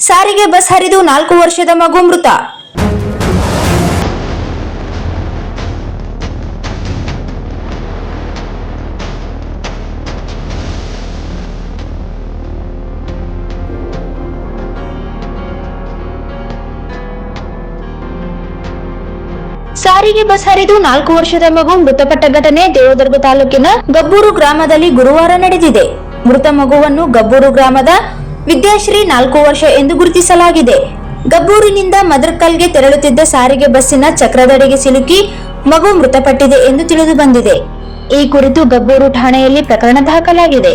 ಸಾರಿಗೆ ಬಸ್ ಹರಿದು 4 ವರ್ಷದ ಮಗು ಮೃತ. ಸಾರಿಗೆ ಬಸ್ ಹರಿದು 4 ವರ್ಷದ ಮಗು ಮೃತಪಟ್ಟ ಘಟನೆ ದೇವದುರ್ಗ ತಾಲೂಕಿನ ಗಬ್ಬೂರು ಗ್ರಾಮದಲ್ಲಿ ಗುರುವಾರ ನಡೆದಿದೆ. ಮೃತ ಮಗುವನ್ನು ಗಬ್ಬೂರು ಗ್ರಾಮದ ವಿದ್ಯಾಶ್ರೀ 4 ವರ್ಷ ಎಂದು ಗುರುತಿಸಲಾಗಿದೆ. ಗಬ್ಬೂರಿನಿಂದ ಮದರ್ಕಲ್ಗೆ ತೆರಳುತ್ತಿದ್ದ ಸಾರಿಗೆ ಬಸ್ಸಿನ ಚಕ್ರದಡಿಗೆ ಸಿಲುಕಿ ಮಗು ಮೃತಪಟ್ಟಿದೆ ಎಂದು ತಿಳಿದು ಬಂದಿದೆ. ಈ ಕುರಿತು ಗಬ್ಬೂರು ಠಾಣೆಯಲ್ಲಿ ಪ್ರಕರಣ ದಾಖಲಾಗಿದೆ.